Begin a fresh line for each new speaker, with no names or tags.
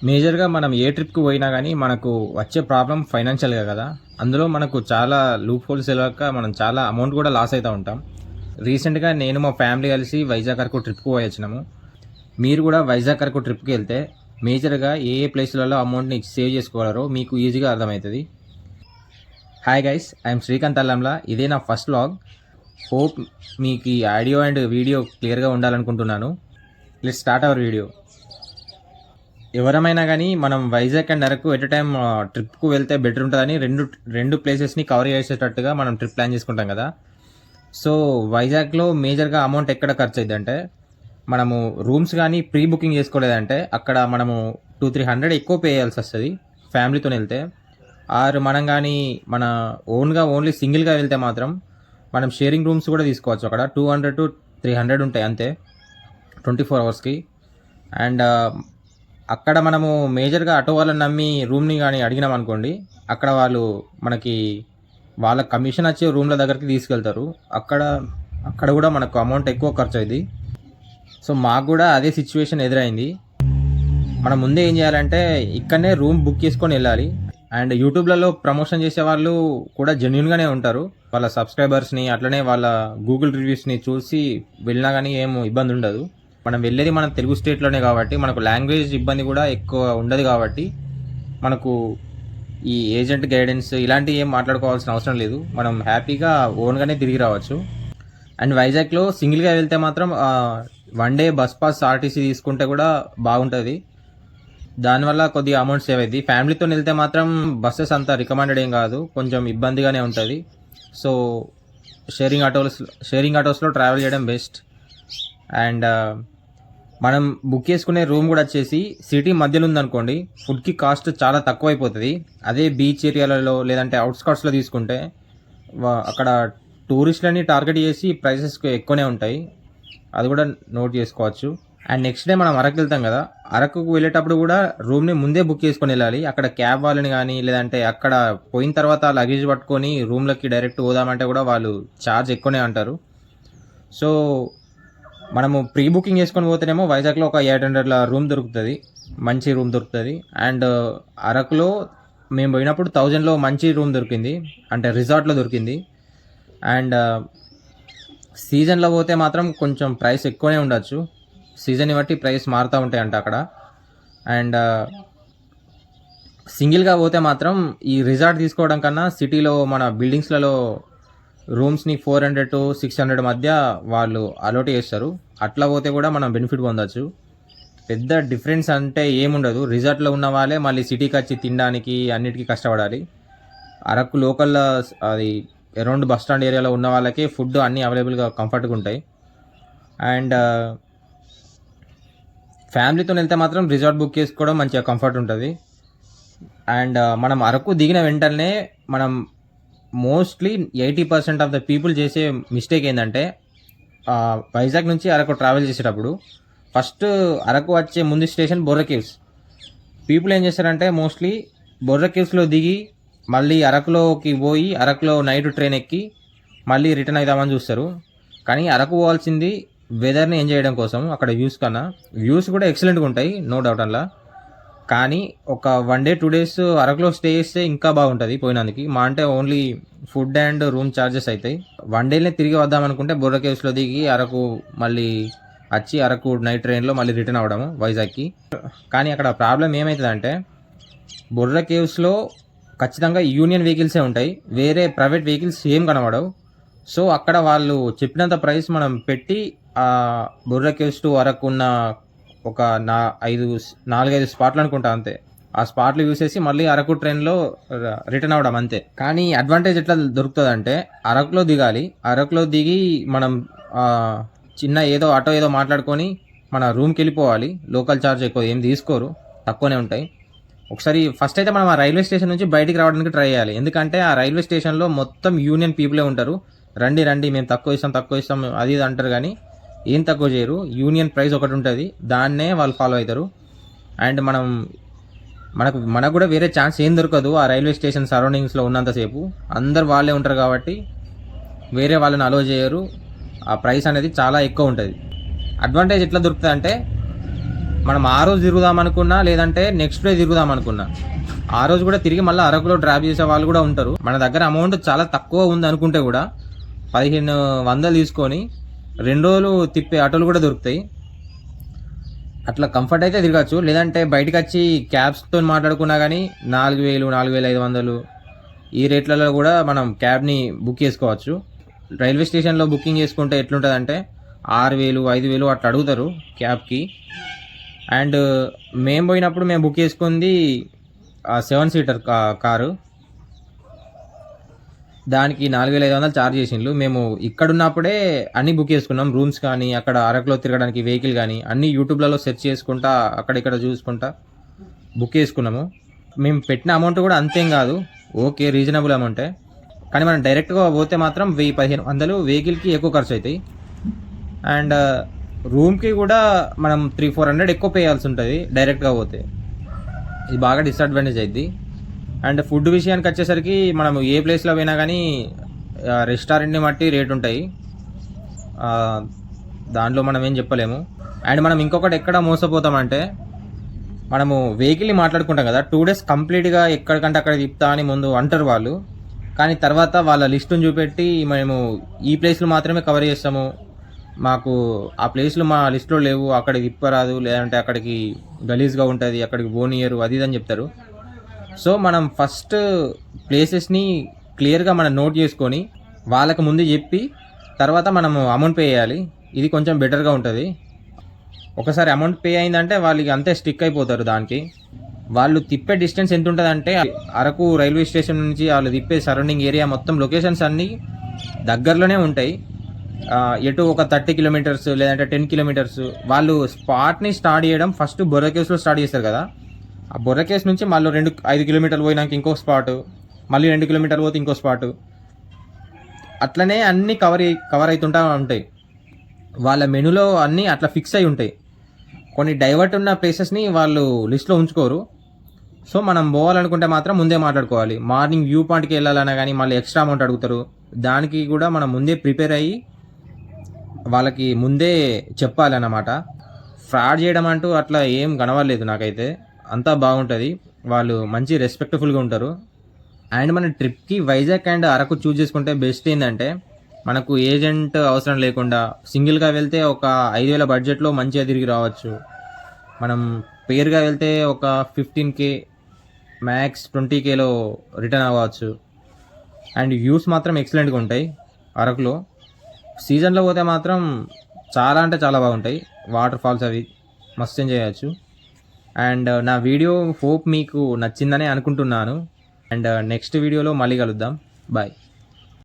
మేజర్‌గా మనం ఏ ట్రిప్‌కి పోయినా గానీ, మనకు వచ్చే ప్రాబ్లమ్ ఫైనాన్షియల్‌గా గదా! అందులో మనకు చాలా లూప్ హోల్స్ తెలవక మనం చాలా అమౌంట్ గూడా లాస్ అయితా ఉంటాం. రీసెంట్‌గా నేను మా ఫ్యామిలీ కలిసి వైజాగ్ అరకు ట్రిప్‌కి పోయొచ్చినాము. మీరు గూడా వైజాగ్ అరకు ట్రిప్‌కెళ్తే మేజర్‌గా ఏ ఏ ప్లేసులలో అమౌంట్‌ని సేవ్ చేసుకోగలరో మీకు ఈజీగా అర్థమైతది. Hi guys! I am Srikant Allamla. ఇదే నా ఫస్ట్ వ్లాగ్. హోప్ మీకు ఈ ఆడియో అండ్ వీడియో క్లియర్‌గా ఉండాలనుకుంటున్నాను. Let's start our video. ఎవరమైనా గానీ మనం Vizag and Araku at a time ట్రిప్‌కు వెళ్తే బెటర్ ఉంటదని రెండు ప్లేసెస్‌ని కవర్ చేసేటట్టుగా మనం ట్రిప్ ప్లాన్ చేసుకుంటాం గదా! సో, వైజాగ్‌లో మేజర్‌గా అమౌంట్ ఎక్కడ ఖర్చయిద్దంటే, మనము రూమ్స్ గానీ ప్రీ బుకింగ్ చేసుకోలేదంటే, అక్కడ మనము 200-300 ఎక్కువ పే చేయాల్సొస్తది ఫ్యామిలీతోనెళ్తే. ఆర్ మనం గానీ మన ఓన్లీ సింగిల్‌గా వెళ్తే మాత్రం, మనం షేరింగ్ రూమ్స్ గూడా తీసుకోవచ్చు అక్కడ. 200-300 ఉంటాయి అంతే 24 అవర్స్‌కి. అండ్ అక్కడ మనము మేజర్‌గా ఆటో వాళ్ళని నమ్మి రూమ్‌ని గాని అడిగినామనుకోండి, అక్కడ వాళ్ళు మనకి వాళ్ళ కమిషన్ వచ్చే రూమ్‌ల దగ్గరికి తీసుకెళ్తారు. అక్కడ అక్కడ గూడా మనకు అమౌంట్ ఎక్కువ ఖర్చయిద్ది. సో, మాకు గూడా అదే సిచ్యువేషన్ ఎదురైంది. మనం ముందే ఏం చేయాలంటే, ఇక్కడనే రూమ్ బుక్ చేసుకొని ఎళ్ళాలి. అండ్ యూట్యూబ్‌లలో ప్రమోషన్ చేసేవాళ్ళు కూడా జెన్యూన్‌గానే ఉంటారు. వాళ్ళ సబ్‌స్క్రైబర్స్‌ని అట్లనే వాళ్ళ గూగుల్ రివ్యూస్‌ని చూసి వెళ్ళినా గానీ ఏం ఇబ్బందుండదు. మనం వెళ్ళేది మన తెలుగు స్టేట్‌లోనే కాబట్టి, మనకు లాంగ్వేజ్ ఇబ్బంది గూడా ఎక్కువ ఉండదు కాబట్టి, మనకు ఈ ఏజెంట్ గైడెన్స్ ఇలాంటివి ఏం మాట్లాడుకోవాల్సిన అవసరం లేదు. మనం హ్యాపీగా ఓన్‌గానే తిరిగి రావచ్చు. అండ్ వైజాగ్‌లో సింగిల్‌గా వెళ్తే మాత్రం one day bus pass RTC తీసుకుంటే గూడా బాగుంటది. దానివల్ల కొద్దిగా అమౌంట్ సేవ్ అయిద్ది. ఫ్యామిలీతోనెళ్తే మాత్రం బసెస్ అంత రికమెండెడ్ ఏం గాదు. కొంచెం ఇబ్బందిగానే ఉంటది. సో, షేరింగ్ ఆటోస్‌లో ట్రావెల్ చేయడం బెస్ట్. అండ్ మనం బుక్ చేసుకునే రూమ్ గూడా వచ్చేసి సిటీ మధ్యలో ఉందనుకోండి, ఫుడ్‌కి కాస్ట్ చాలా తక్కువైపోతది. అదే బీచ్ ఏరియాలలో లేదంటే ఔట్‌స్కర్ట్స్‌లో తీసుకుంటే అక్కడ టూరిస్ట్‌లని టార్గెట్ చేసి ప్రైసెస్ ఎక్కువనే ఉంటాయి. అది గూడా నోట్ చేసుకోవచ్చు. అండ్ నెక్స్ట్ డే మనం అరకెళ్తాం గదా! అరకుకు వెళ్ళేటప్పుడు గూడా రూమ్‌ని ముందే బుక్ చేసుకొనెళ్ళాలి. అక్కడ క్యాబ్ వాళ్ళని గానీ, లేదంటే అక్కడ పోయిన తర్వాత లగేజ్ పట్టుకొని రూమ్‌లకి డైరెక్ట్ పోదామంటే గూడా వాళ్ళు చార్జ్ ఎక్కువనే అంటారు. సో, మనము ప్రీ బుకింగ్ చేసుకొని పోతేనేమో వైజాగ్‌లో ఒక 800ల రూమ్ దొరుకుతది. మంచి రూమ్ దొరుకుతది. అండ్ అరకులో మేము పోయినప్పుడు 1000లో మంచి రూమ్ దొరికింది. అంటే రిసార్ట్‌లో దొరికింది. అండ్ సీజన్‌లో పోతే మాత్రం కొంచెం ప్రైస్ ఎక్కువనే ఉండొచ్చు. సీజన్‌ని బట్టి ప్రైస్ మారుతా ఉంటాయంట అక్కడ. అండ్ సింగిల్‌గా పోతే మాత్రం ఈ రిసార్ట్ తీసుకోవడం కన్నా సిటీలో మన బిల్డింగ్స్‌లలో రూమ్స్‌ని 400-600 మధ్య వాళ్ళు అలోట్ చేస్తారు. అట్లా పోతే కూడా మనం బెనిఫిట్ పొందొచ్చు. పెద్ద డిఫరెన్స్ అంటే ఏముండదు. రిసార్ట్‌లో ఉన్న వాళ్ళే మళ్ళీ సిటీకొచ్చి తినడానికి అన్నిటికి కష్టపడాలి. అరకు లోకల్‌లో అది అరౌండ్ బస్ స్టాండ్ ఏరియాలో ఉన్న వాళ్ళకే ఫుడ్ అన్నీ అవైలబుల్‌గా కంఫర్ట్‌గా ఉంటాయి. అండ్ ఫ్యామిలీతోనెళ్తే మాత్రం రిసార్ట్ బుక్ చేసుకోవడం మంచిగా కంఫర్ట్ ఉంటది. అండ్ మనం అరకు దిగిన వెంటనే మనం మోస్ట్‌లీ 80% ఆఫ్ ద పీపుల్ చేసే మిస్టేక్ ఏందంటే, వైజాగ్ నుంచి అరకు ట్రావెల్ చేసేటప్పుడు ఫస్ట్ అరకు వచ్చే ముందు స్టేషన్ బొర్రా కేవ్స్. పీపుల్ ఏం చేస్తారంటే మోస్ట్‌లీ బొర్రా కేవ్స్‌లో దిగి, మళ్ళీ అరకులోకి పోయి, అరకులో నైట్ ట్రైన్ ఎక్కి, మళ్ళీ రిటర్న్ అయిదామని చూస్తారు. కానీ అరకు పోవాల్సింది వెదర్‌ని ఎంజాయ్ చేయడం కోసం. అక్కడ వ్యూస్ కన్నా. వ్యూస్ కూడా ఎక్సలెంట్‌గా ఉంటాయి. నో డౌట్ అందుల. కానీ ఒక 1 డే 2 డేస్ అరకులో స్టే చేస్తే ఇంకా బాగుంటది పోయినందుకి. మా అంటే only food and room charges అయితాయి. 1 డే‌నే తిరిగి వద్దామనుకుంటే బొర్రా కేవ్స్‌లో దిగి అరకు మళ్ళీ వచ్చి అరకు నైట్ ట్రైన్‌లో మళ్ళీ రిటర్న్ అవ్వడము వైజాగ్‌కి. కానీ అక్కడ ప్రాబ్లమ్ ఏమైతదంటే, బొర్రా కేవ్స్‌లో ఖచ్చితంగా యూనియన్ వెహికల్సే ఉంటాయి. వేరే ప్రైవేట్ వెహికల్స్ ఏం కనబడవు. సో, అక్కడ వాళ్ళు చెప్పినంత ప్రైస్ మనం పెట్టి బొర్రా కేవ్స్ టు అరకు ఉన్న ఒక 4, 5 స్పాట్లు అనుకుంటా అంతే. ఆ స్పాట్లు చూసేసి మళ్ళీ అరకు ట్రైన్‌లో రిటర్న్ అవ్వడం అంతే. కానీ అడ్వాంటేజ్ ఎట్లా దొరుకుతదంటే, అరకులో దిగాలి. అరకులో దిగి మనం చిన్న ఆటో ఏదో మాట్లాడుకొని మన రూమ్‌కెళ్ళిపోవాలి. లోకల్ చార్జ్ ఎక్కువ ఏం తీసుకోరు. తక్కువనే ఉంటాయి. ఒకసారి ఫస్ట్ అయితే మనం ఆ రైల్వే స్టేషన్ నుంచి బయటికి రావడానికి ట్రై చేయాలి. ఎందుకంటే ఆ రైల్వే స్టేషన్‌లో మొత్తం యూనియన్ పీపులే ఉంటారు. రండి, రండి మేము తక్కువ ఇస్తాం అది ఇది అంటారు గానీ, ఏం తక్కువ చేయరు. యూనియన్ ప్రైస్ ఒకటుంటది. దాన్నే వాళ్ళు ఫాలో అయితారు. అండ్ మనకు కూడా వేరే ఛాన్స్ ఏం దొరకదు ఆ రైల్వే స్టేషన్ సరౌండింగ్స్‌లో ఉన్నంత సేపు. అందరూ వాళ్ళే ఉంటారు కాబట్టి, వేరే వాళ్ళని అలో చేయరు. ఆ ప్రైస్ అనేది చాలా ఎక్కువ ఉంటది. అడ్వాంటేజ్ ఎట్లా దొరుకుతదంటే, మనం ఆ రోజు తిరుగుదాం అనుకున్నా, లేదంటే నెక్స్ట్ డే తిరుగుదాం అనుకున్నా, ఆ రోజు కూడా తిరిగి మళ్ళీ అరకులో డ్రాప్ చేసే వాళ్ళు కూడా ఉంటారు. మన దగ్గర అమౌంట్ చాలా తక్కువ ఉంది అనుకుంటే కూడా 1500 తీసుకొని 2 రోజులు తిప్పే ఆటోలు కూడా దొరుకుతాయి. అట్లా కంఫర్ట్ అయితే తిరగచ్చు. లేదంటే బయటకు వచ్చి క్యాబ్స్తో మాట్లాడుకున్నా కానీ 4000, 4500 ఈ రేట్లలో కూడా మనం క్యాబ్ని బుక్ చేసుకోవచ్చు. రైల్వే స్టేషన్లో బుకింగ్ చేసుకుంటే ఎట్లుంటుందంటే 6000, 5000 అట్లా అడుగుతారు క్యాబ్కి. అండ్ మేము పోయినప్పుడు మేము బుక్ చేసుకుంది 7 సీటర్ కారు. దానికి 4500 ఛార్జ్ చేసిండ్రు. మేము ఇక్కడున్నప్పుడే అన్నీ బుక్ చేసుకున్నాం. రూమ్స్ కానీ, అక్కడ అరకులో తిరగడానికి వెహికల్ కానీ అన్నీ యూట్యూబ్లలో సెర్చ్ చేసుకుంటా, అక్కడిక్కడ చూసుకుంటా బుక్ చేసుకున్నాము. మేము పెట్టిన అమౌంట్ కూడా అంతేం కాదు, ఓకే రీజనబుల్ అమౌంటే. కానీ మనం డైరెక్ట్గా పోతే మాత్రం 1000-1500 వెహికల్కి ఎక్కువ ఖర్చు అవుతాయి. అండ్ రూమ్కి కూడా మనం 300-400 ఎక్కువ పే చేయాల్సి ఉంటుంది డైరెక్ట్గా పోతే. ఇది బాగా డిసడ్వాంటేజ్ అయింది. అండ్ ఫుడ్ విషయానికి వచ్చేసరికి మనం ఏ ప్లేస్లో పోయినా కానీ రెస్టారెంట్ని బట్టి రేట్ ఉంటాయి, దాంట్లో మనం ఏం చెప్పలేము. అండ్ మనం ఇంకొకటి ఎక్కడ మోసపోతామంటే, మనము వెహికల్ని మాట్లాడుకుంటాం కదా, 2 days కంప్లీట్గా ఎక్కడికంటే అక్కడ తిప్పుతా అని ముందు అంటారు వాళ్ళు. కానీ తర్వాత వాళ్ళ లిస్టును చూపెట్టి మేము ఈ ప్లేస్లు మాత్రమే కవర్ చేస్తాము, మాకు ఆ ప్లేస్లు మా లిస్టులో లేవు, అక్కడికి తిప్పరాదు, లేదంటే అక్కడికి గలీజ్గా ఉంటుంది, అక్కడికి పోనీయరు, అది ఇది అని చెప్తారు. సో మనం ఫస్ట్ ప్లేసెస్ని క్లియర్గా మనం నోట్ చేసుకొని వాళ్ళకి ముందు చెప్పి తర్వాత మనము అమౌంట్ పే చేయాలి. ఇది కొంచెం బెటర్గా ఉంటుంది. ఒకసారి అమౌంట్ పే అయిందంటే వాళ్ళకి అంతే స్టిక్ అయిపోతారు దానికి. వాళ్ళు తిప్పే డిస్టెన్స్ ఎంత ఉంటుందంటే, అరకు రైల్వే స్టేషన్ నుంచి వాళ్ళు తిప్పే సరౌండింగ్ ఏరియా మొత్తం లొకేషన్స్ అన్నీ దగ్గరలోనే ఉంటాయి. ఎటు ఒక 30 కిలోమీటర్స్ లేదంటే 10 కిలోమీటర్స్. వాళ్ళు స్పాట్ని స్టార్ట్ చేయడం ఫస్ట్ బొర్రా కేవ్స్లో స్టార్ట్ చేస్తారు కదా, ఆ బొర్రా కేవ్స్ నుంచి మళ్ళీ 5 కిలోమీటర్లు పోయినాక ఇంకో స్పాటు, మళ్ళీ 2 కిలోమీటర్లు పోతే ఇంకో స్పాటు, అట్లనే అన్నీ కవర్ అవుతుంటా ఉంటాయి. వాళ్ళ మెనూలో అన్నీ అట్లా ఫిక్స్ అయి ఉంటాయి. కొన్ని డైవర్ట్ ఉన్న ప్లేసెస్ని వాళ్ళు లిస్ట్లో ఉంచుకోరు. సో మనం పోవాలనుకుంటే మాత్రం ముందే మాట్లాడుకోవాలి. మార్నింగ్ వ్యూ పాయింట్కి వెళ్ళాలన్నా కానీ మళ్ళీ ఎక్స్ట్రా అమౌంట్ అడుగుతారు. దానికి కూడా మనం ముందే ప్రిపేర్ అయ్యి వాళ్ళకి ముందే చెప్పాలన్నమాట. ఫ్రాడ్ చేయడం అంటూ అట్లా ఏం కనవలేదు నాకైతే, అంతా బాగుంటుంది. వాళ్ళు మంచి రెస్పెక్ట్ఫుల్గా ఉంటారు. అండ్ మన ట్రిప్కి వైజాగ్ అండ్ అరకు చూజ్ చేసుకుంటే బెస్ట్ ఏంటంటే, మనకు ఏజెంట్ అవసరం లేకుండా సింగిల్గా వెళ్తే ఒక 5000 బడ్జెట్లో మంచిగా తిరిగి రావచ్చు. మనం పేరుగా వెళ్తే ఒక 15K మ్యాక్స్ 20Kలో రిటర్న్ అవ్వచ్చు. అండ్ వ్యూస్ మాత్రం ఎక్సలెంట్గా ఉంటాయి అరకులో. సీజన్లో పోతే మాత్రం చాలా అంటే చాలా బాగుంటాయి. వాటర్ ఫాల్స్ అవి మస్తు ఎంజాయ్ చేయవచ్చు. అండ్ నా వీడియో హోప్ మీకు నచ్చిందని అనుకుంటున్నాను. అండ్ నెక్స్ట్ వీడియోలో మళ్ళీ కలుద్దాం. బాయ్.